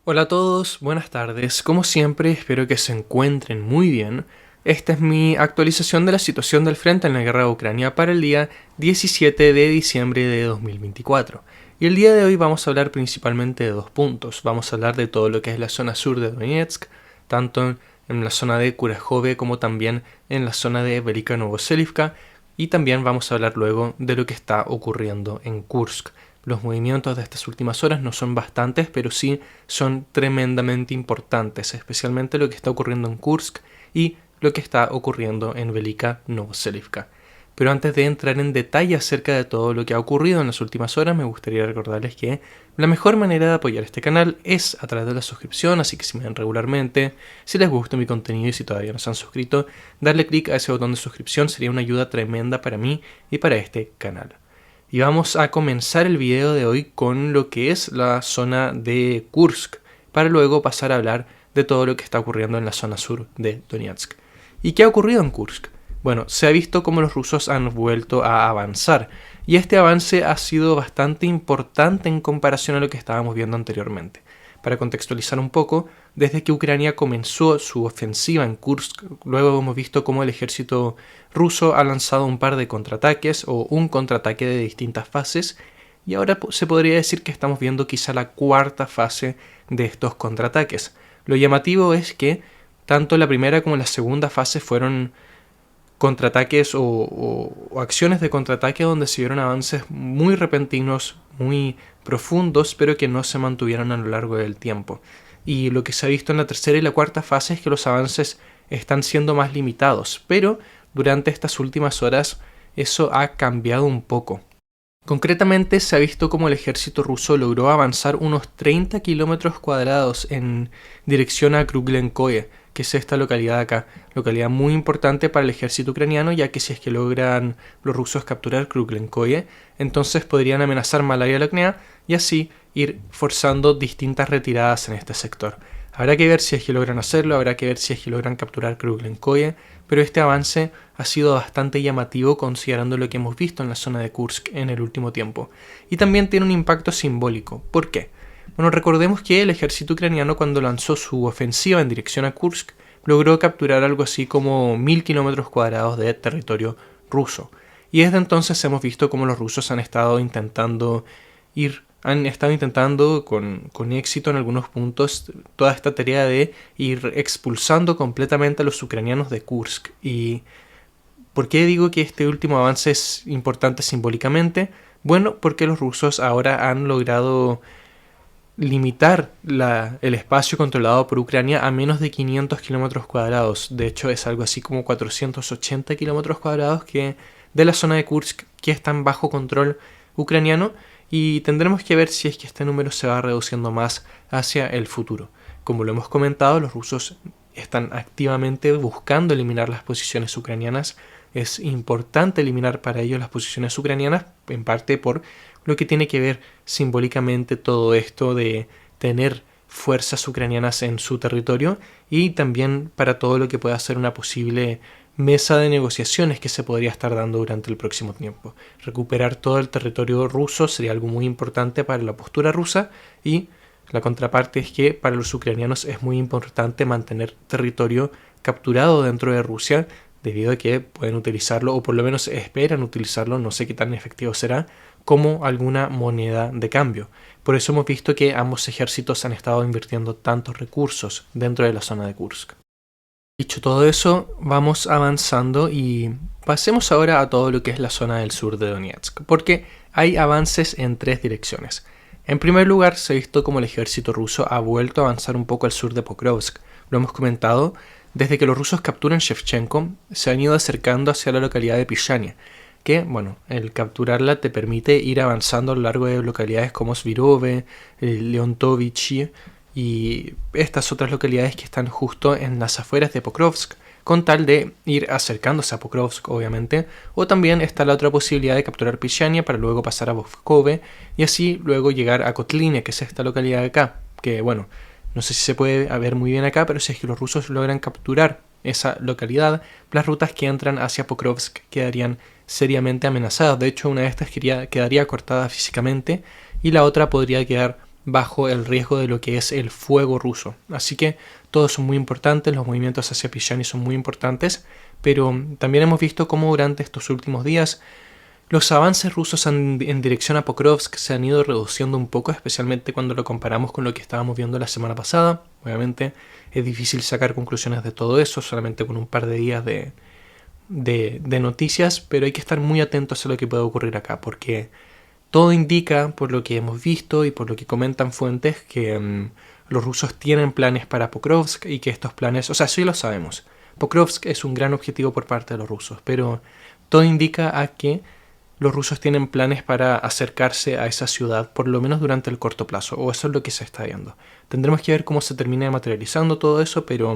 Hola a todos, buenas tardes. Como siempre, espero que se encuentren muy bien. Esta es mi actualización de la situación del frente en la guerra de Ucrania para el día 17 de diciembre de 2024. Y el día de hoy vamos a hablar principalmente de dos puntos. Vamos a hablar de todo lo que es la zona sur de Donetsk, tanto en la zona de Kurajove como también en la zona de Velika Novoselivka. Y también vamos a hablar luego de lo que está ocurriendo en Kursk. Los movimientos de estas últimas horas no son bastantes, pero sí son tremendamente importantes, especialmente lo que está ocurriendo en Kursk y lo que está ocurriendo en Velika Novoselivka. Pero antes de entrar en detalle acerca de todo lo que ha ocurrido en las últimas horas, me gustaría recordarles que la mejor manera de apoyar este canal es a través de la suscripción, así que si me ven regularmente, si les gusta mi contenido y si todavía no se han suscrito, darle clic a ese botón de suscripción sería una ayuda tremenda para mí y para este canal. Y vamos a comenzar el video de hoy con lo que es la zona de Kursk, para luego pasar a hablar de todo lo que está ocurriendo en la zona sur de Donetsk. ¿Y qué ha ocurrido en Kursk? Bueno, se ha visto cómo los rusos han vuelto a avanzar, y este avance ha sido bastante importante en comparación a lo que estábamos viendo anteriormente. Para contextualizar un poco, desde que Ucrania comenzó su ofensiva en Kursk, luego hemos visto cómo el ejército ruso ha lanzado un par de contraataques o un contraataque de distintas fases, y ahora se podría decir que estamos viendo quizá la cuarta fase de estos contraataques. Lo llamativo es que tanto la primera como la segunda fase fueron contraataques o acciones de contraataque donde se vieron avances muy repentinos, muy profundos, pero que no se mantuvieron a lo largo del tiempo. Y lo que se ha visto en la tercera y la cuarta fase es que los avances están siendo más limitados, pero durante estas últimas horas eso ha cambiado un poco. Concretamente se ha visto como el ejército ruso logró avanzar unos 30 kilómetros cuadrados en dirección a Kruglenkoye, que es esta localidad acá, localidad muy importante para el ejército ucraniano, ya que si es que logran los rusos capturar Kruglenkoye, entonces podrían amenazar Malaria-Loknea y así ir forzando distintas retiradas en este sector. Habrá que ver si es que logran hacerlo, habrá que ver si es que logran capturar Kruglenkoye, pero este avance ha sido bastante llamativo considerando lo que hemos visto en la zona de Kursk en el último tiempo. Y también tiene un impacto simbólico. ¿Por qué? Bueno, recordemos que el ejército ucraniano, cuando lanzó su ofensiva en dirección a Kursk, logró capturar algo así como 1000 kilómetros cuadrados de territorio ruso. Y desde entonces hemos visto cómo los rusos han estado intentando con éxito en algunos puntos toda esta tarea de ir expulsando completamente a los ucranianos de Kursk. ¿Y por qué digo que este último avance es importante simbólicamente? Bueno, porque los rusos ahora han logrado limitar el espacio controlado por Ucrania a menos de 500 kilómetros cuadrados. De hecho, es algo así como 480 kilómetros cuadrados de la zona de Kursk que están bajo control ucraniano, y tendremos que ver si es que este número se va reduciendo más hacia el futuro. Como lo hemos comentado, los rusos están activamente buscando eliminar las posiciones ucranianas. Es importante eliminar para ellos las posiciones ucranianas, en parte por lo que tiene que ver simbólicamente todo esto de tener fuerzas ucranianas en su territorio, y también para todo lo que pueda ser una posible mesa de negociaciones que se podría estar dando durante el próximo tiempo. Recuperar todo el territorio ruso sería algo muy importante para la postura rusa, y la contraparte es que para los ucranianos es muy importante mantener territorio capturado dentro de Rusia, debido a que pueden utilizarlo, o por lo menos esperan utilizarlo, no sé qué tan efectivo será, como alguna moneda de cambio. Por eso hemos visto que ambos ejércitos han estado invirtiendo tantos recursos dentro de la zona de Kursk. Dicho todo eso, vamos avanzando y pasemos ahora a todo lo que es la zona del sur de Donetsk, porque hay avances en tres direcciones. En primer lugar, se ha visto como el ejército ruso ha vuelto a avanzar un poco al sur de Pokrovsk. Lo hemos comentado, desde que los rusos capturan Shevchenko, se han ido acercando hacia la localidad de Pishania, que, bueno, el capturarla te permite ir avanzando a lo largo de localidades como Svirove, Leontovich y estas otras localidades que están justo en las afueras de Pokrovsk, con tal de ir acercándose a Pokrovsk, obviamente. O también está la otra posibilidad de capturar Pishania para luego pasar a Vovkove y así luego llegar a Kotline, que es esta localidad de acá, que, bueno, no sé si se puede ver muy bien acá, pero si es que los rusos logran capturar esa localidad, las rutas que entran hacia Pokrovsk quedarían seriamente amenazadas. De hecho, una de estas quedaría cortada físicamente y la otra podría quedar bajo el riesgo de lo que es el fuego ruso. Así que todos son muy importantes, los movimientos hacia Pishani son muy importantes, pero también hemos visto cómo durante estos últimos días los avances rusos en dirección a Pokrovsk se han ido reduciendo un poco, especialmente cuando lo comparamos con lo que estábamos viendo la semana pasada. Obviamente es difícil sacar conclusiones de todo eso, solamente con un par de días de noticias, pero hay que estar muy atentos a lo que puede ocurrir acá, porque todo indica, por lo que hemos visto y por lo que comentan fuentes, que los rusos tienen planes para Pokrovsk y que estos planes, o sea, sí lo sabemos. Pokrovsk es un gran objetivo por parte de los rusos, pero todo indica a que los rusos tienen planes para acercarse a esa ciudad, por lo menos durante el corto plazo, o eso es lo que se está viendo. Tendremos que ver cómo se termina materializando todo eso, pero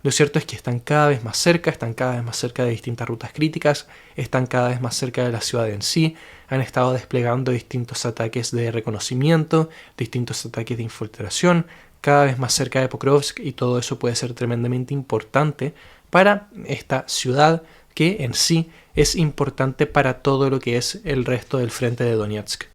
lo cierto es que están cada vez más cerca de distintas rutas críticas, están cada vez más cerca de la ciudad en sí, han estado desplegando distintos ataques de reconocimiento, distintos ataques de infiltración, cada vez más cerca de Pokrovsk, y todo eso puede ser tremendamente importante para esta ciudad, que en sí es importante para todo lo que es el resto del frente de Donetsk.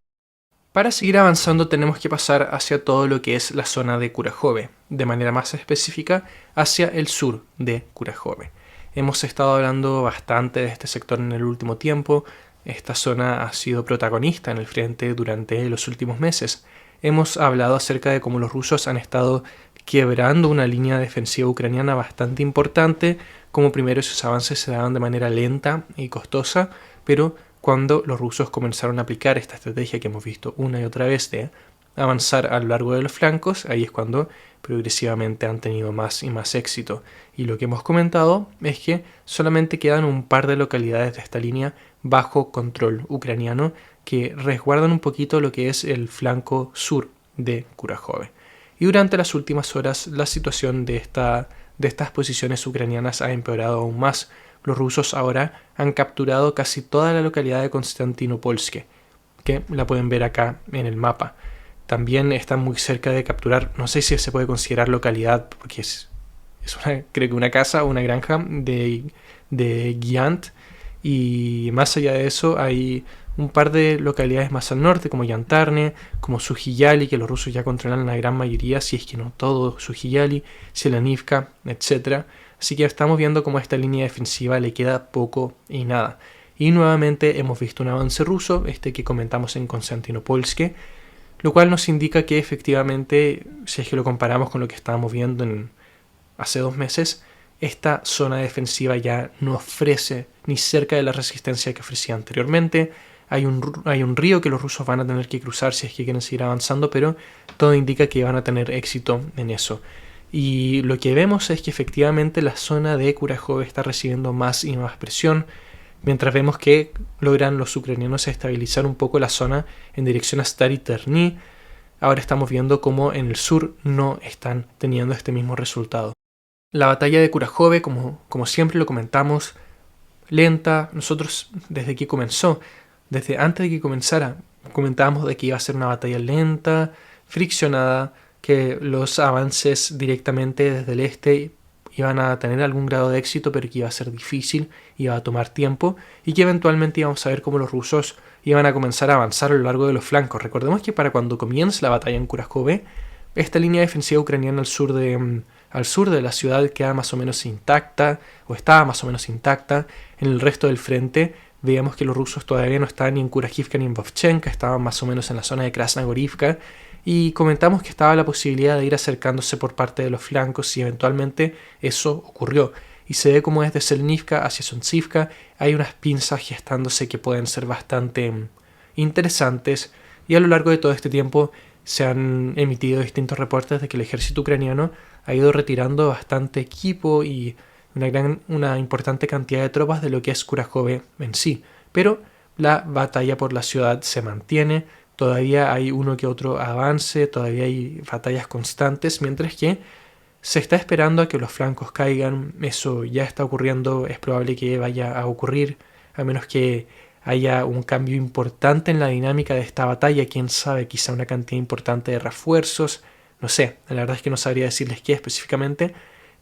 Para seguir avanzando tenemos que pasar hacia todo lo que es la zona de Kurajove, de manera más específica hacia el sur de Kurajove. Hemos estado hablando bastante de este sector en el último tiempo, esta zona ha sido protagonista en el frente durante los últimos meses. Hemos hablado acerca de cómo los rusos han estado quebrando una línea defensiva ucraniana bastante importante, como primero esos avances se daban de manera lenta y costosa, pero cuando los rusos comenzaron a aplicar esta estrategia que hemos visto una y otra vez de avanzar a lo largo de los flancos, ahí es cuando progresivamente han tenido más y más éxito. Y lo que hemos comentado es que solamente quedan un par de localidades de esta línea bajo control ucraniano que resguardan un poquito lo que es el flanco sur de Kurajove. Y durante las últimas horas la situación de estas posiciones ucranianas ha empeorado aún más. Los rusos ahora han capturado casi toda la localidad de Konstantinopolsk, que la pueden ver acá en el mapa. También están muy cerca de capturar, no sé si se puede considerar localidad, porque es creo que una casa o una granja de Giant, y más allá de eso hay un par de localidades más al norte, como Yantarne, como Sujiyali, que los rusos ya controlan la gran mayoría, si es que no todo, Sujiyali, Selanivka, etc. Así que estamos viendo cómo a esta línea defensiva le queda poco y nada. Y nuevamente hemos visto un avance ruso, que comentamos en Konstantinopolsk, lo cual nos indica que efectivamente, si es que lo comparamos con lo que estábamos viendo hace 2 meses, esta zona defensiva ya no ofrece ni cerca de la resistencia que ofrecía anteriormente. Hay un río que los rusos van a tener que cruzar si es que quieren seguir avanzando, pero todo indica que van a tener éxito en eso. Y lo que vemos es que efectivamente la zona de Kurajove está recibiendo más y más presión, mientras vemos que logran los ucranianos estabilizar un poco la zona en dirección a Stary Terny. Ahora estamos viendo cómo en el sur no están teniendo este mismo resultado. La batalla de Kurajove, como siempre lo comentamos, lenta. Nosotros desde que comenzó, desde antes de que comenzara, comentábamos de que iba a ser una batalla lenta, friccionada, que los avances directamente desde el este iban a tener algún grado de éxito, pero que iba a ser difícil, iba a tomar tiempo, y que eventualmente íbamos a ver cómo los rusos iban a comenzar a avanzar a lo largo de los flancos. Recordemos que para cuando comience la batalla en Kurajove, esta línea defensiva ucraniana al sur de la ciudad queda más o menos intacta, o estaba más o menos intacta. En el resto del frente veíamos que los rusos todavía no estaban ni en Kurajivka ni en Vovchenka, estaban más o menos en la zona de Krasnogorivka, y comentamos que estaba la posibilidad de ir acercándose por parte de los flancos, y eventualmente eso ocurrió. Y se ve como desde Selenivka hacia Sontsivka hay unas pinzas gestándose que pueden ser bastante interesantes, y a lo largo de todo este tiempo se han emitido distintos reportes de que el ejército ucraniano ha ido retirando bastante equipo y una importante cantidad de tropas de lo que es Kurajove en sí. Pero la batalla por la ciudad se mantiene, todavía hay uno que otro avance, todavía hay batallas constantes, mientras que se está esperando a que los flancos caigan. Eso ya está ocurriendo, es probable que vaya a ocurrir, a menos que haya un cambio importante en la dinámica de esta batalla, quién sabe, quizá una cantidad importante de refuerzos, no sé, la verdad es que no sabría decirles qué específicamente.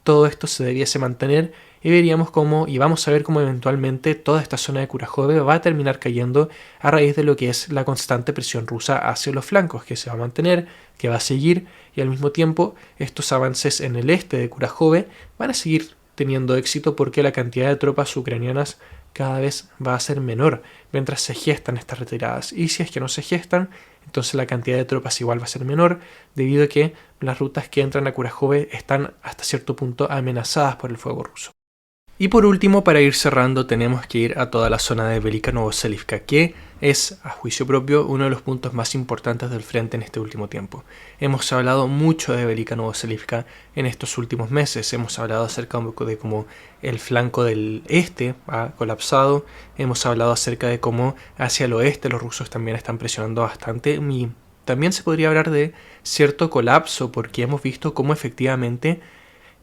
Todo esto se debiese mantener y veríamos cómo, y vamos a ver cómo eventualmente toda esta zona de Kurahove va a terminar cayendo a raíz de lo que es la constante presión rusa hacia los flancos, que se va a mantener, que va a seguir, y al mismo tiempo estos avances en el este de Kurahove van a seguir teniendo éxito porque la cantidad de tropas ucranianas cada vez va a ser menor mientras se gestan estas retiradas, y si es que no se gestan, entonces la cantidad de tropas igual va a ser menor debido a que las rutas que entran a Kurahove están hasta cierto punto amenazadas por el fuego ruso. Y por último, para ir cerrando, tenemos que ir a toda la zona de Velika Novoselivka, que es, a juicio propio, uno de los puntos más importantes del frente en este último tiempo. Hemos hablado mucho de Velika Novoselivka en estos últimos meses, hemos hablado acerca de cómo el flanco del este ha colapsado, hemos hablado acerca de cómo hacia el oeste los rusos también están presionando bastante, y también se podría hablar de cierto colapso, porque hemos visto cómo efectivamente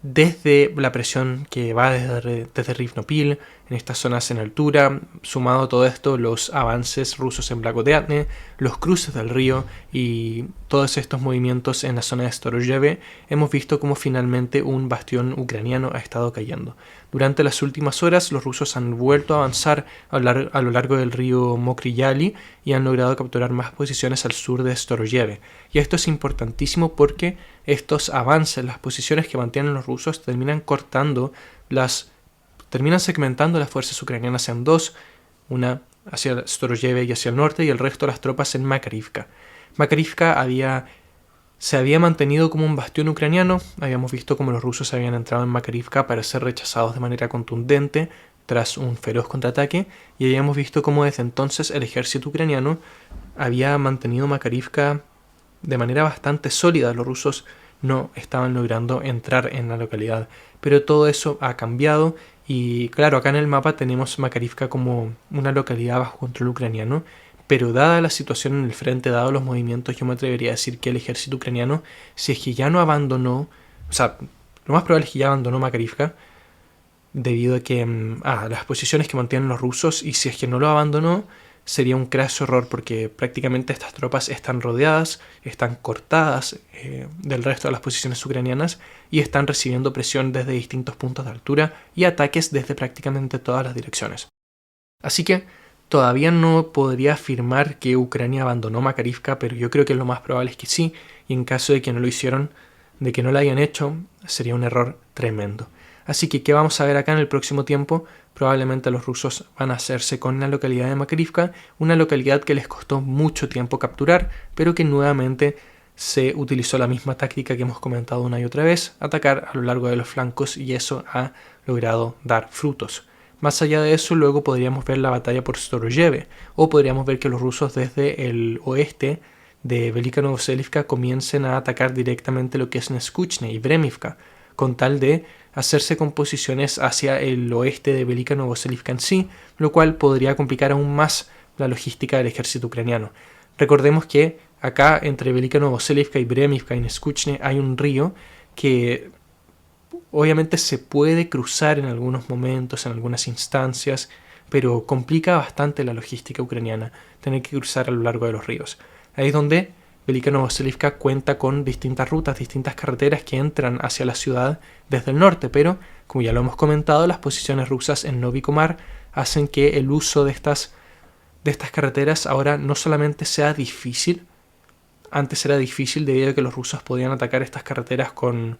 desde la presión que va desde Rivnopil, en estas zonas en altura, sumado a todo esto, los avances rusos en Blagodeatne, los cruces del río y todos estos movimientos en la zona de Storozheve, hemos visto cómo finalmente un bastión ucraniano ha estado cayendo. Durante las últimas horas, los rusos han vuelto a avanzar a lo largo del río Mokry Yali y han logrado capturar más posiciones al sur de Storozheve. Y esto es importantísimo porque estos avances, las posiciones que mantienen los rusos, terminan segmentando las fuerzas ucranianas en dos, una hacia Storozheve y hacia el norte, y el resto de las tropas en Makarivka. Makarivka se había mantenido como un bastión ucraniano, habíamos visto cómo los rusos habían entrado en Makarivka para ser rechazados de manera contundente tras un feroz contraataque, y habíamos visto cómo desde entonces el ejército ucraniano había mantenido Makarivka de manera bastante sólida. Los rusos no estaban logrando entrar en la localidad, pero todo eso ha cambiado, y claro, acá en el mapa tenemos Makarivka como una localidad bajo control ucraniano, pero dada la situación en el frente, dado los movimientos, yo me atrevería a decir que el ejército ucraniano, si es que ya no abandonó, o sea, lo más probable es que ya abandonó Makarivka, debido a que las posiciones que mantienen los rusos, y si es que no lo abandonó, sería un craso error porque prácticamente estas tropas están rodeadas, están cortadas del resto de las posiciones ucranianas y están recibiendo presión desde distintos puntos de altura y ataques desde prácticamente todas las direcciones. Así que todavía no podría afirmar que Ucrania abandonó Makarivka, pero yo creo que lo más probable es que sí, y en caso de que no lo hicieron, de que no lo hayan hecho, sería un error tremendo. Así que, ¿qué vamos a ver acá en el próximo tiempo? Probablemente los rusos van a hacerse con la localidad de Makarivka, una localidad que les costó mucho tiempo capturar, pero que nuevamente se utilizó la misma táctica que hemos comentado una y otra vez, atacar a lo largo de los flancos, y eso ha logrado dar frutos. Más allá de eso, luego podríamos ver la batalla por Storozheve, o podríamos ver que los rusos desde el oeste de Velika Novoselivka comiencen a atacar directamente lo que es Neskuchne y Vremivka, con tal de hacerse con posiciones hacia el oeste de Velika Novoselivka en sí, lo cual podría complicar aún más la logística del ejército ucraniano. Recordemos que acá entre Velika Novoselivka y Vremivka y Neskuchne hay un río que obviamente se puede cruzar en algunos momentos, en algunas instancias, pero complica bastante la logística ucraniana tener que cruzar a lo largo de los ríos. Ahí es donde Velika Novoselivka cuenta con distintas rutas, distintas carreteras que entran hacia la ciudad desde el norte, pero, como ya lo hemos comentado, las posiciones rusas en Novi Komar hacen que el uso de estas carreteras ahora no solamente sea difícil, antes era difícil debido a que los rusos podían atacar estas carreteras con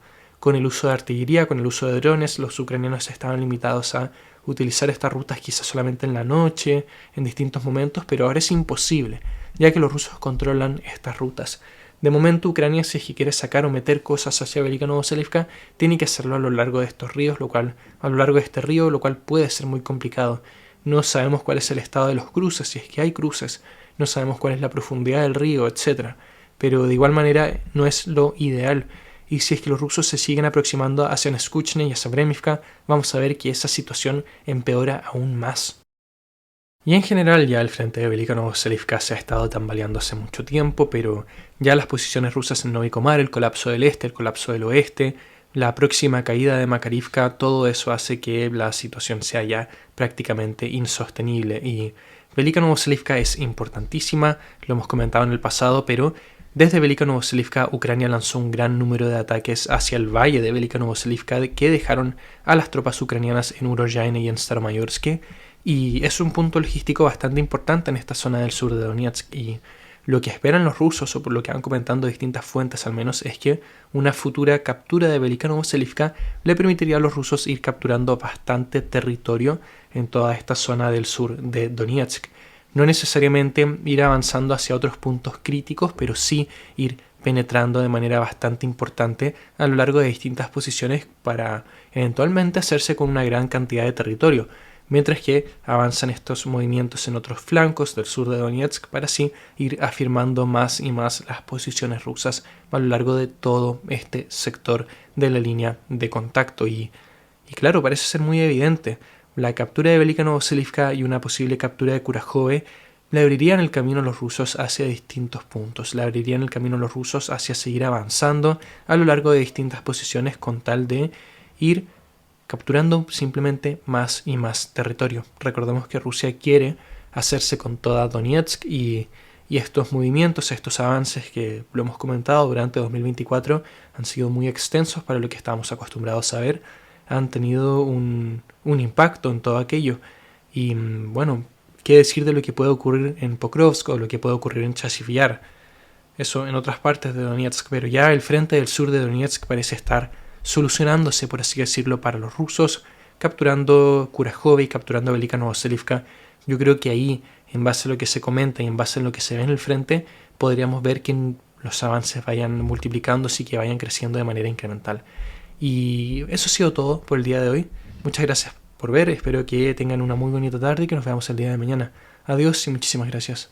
el uso de artillería, con el uso de drones. Los ucranianos estaban limitados a utilizar estas rutas quizás solamente en la noche, en distintos momentos, pero ahora es imposible, ya que los rusos controlan estas rutas. De momento, Ucrania, si es que quiere sacar o meter cosas hacia Velika Novoselivka, tiene que hacerlo a lo largo de estos ríos, lo cual puede ser muy complicado. No sabemos cuál es el estado de los cruces, si es que hay cruces, no sabemos cuál es la profundidad del río, etc. Pero de igual manera no es lo ideal. Y si es que los rusos se siguen aproximando hacia Neskuchne y hacia Vremivka, vamos a ver que esa situación empeora aún más. Y en general ya el frente de Velika Novoselivka se ha estado tambaleando hace mucho tiempo, pero ya las posiciones rusas en Novi Komar, el colapso del este, el colapso del oeste, la próxima caída de Makarivka, todo eso hace que la situación sea ya prácticamente insostenible. Y Velika Novoselivka es importantísima, lo hemos comentado en el pasado, pero Desde Velika Novoselivka, Ucrania lanzó un gran número de ataques hacia el valle de Velika Novoselivka que dejaron a las tropas ucranianas en Uroyaine y en Staromayorsk, y es un punto logístico bastante importante en esta zona del sur de Donetsk. Y lo que esperan los rusos, o por lo que van comentando distintas fuentes al menos, es que una futura captura de Velika Novoselivka le permitiría a los rusos ir capturando bastante territorio en toda esta zona del sur de Donetsk. No necesariamente ir avanzando hacia otros puntos críticos, pero sí ir penetrando de manera bastante importante a lo largo de distintas posiciones para eventualmente hacerse con una gran cantidad de territorio, mientras que avanzan estos movimientos en otros flancos del sur de Donetsk para así ir afirmando más y más las posiciones rusas a lo largo de todo este sector de la línea de contacto. Y claro, parece ser muy evidente. La captura de Velika Novoselivka y una posible captura de Kurajove le abrirían el camino a los rusos hacia distintos puntos, le abrirían el camino a los rusos hacia seguir avanzando a lo largo de distintas posiciones con tal de ir capturando simplemente más y más territorio. Recordemos que Rusia quiere hacerse con toda Donetsk y estos movimientos, estos avances que lo hemos comentado durante 2024 han sido muy extensos para lo que estábamos acostumbrados a ver, han tenido un impacto en todo aquello. Y bueno, ¿qué decir de lo que puede ocurrir en Pokrovsk o lo que puede ocurrir en Chasiv Yar? Eso en otras partes de Donetsk, pero ya el frente del sur de Donetsk parece estar solucionándose, por así decirlo, para los rusos, capturando Kurajove y capturando Velika Novoselivka. Yo creo que ahí, en base a lo que se comenta y en base a lo que se ve en el frente, podríamos ver que los avances vayan multiplicándose y que vayan creciendo de manera incremental. Y eso ha sido todo por el día de hoy. Muchas gracias por ver, espero que tengan una muy bonita tarde y que nos veamos el día de mañana. Adiós y muchísimas gracias.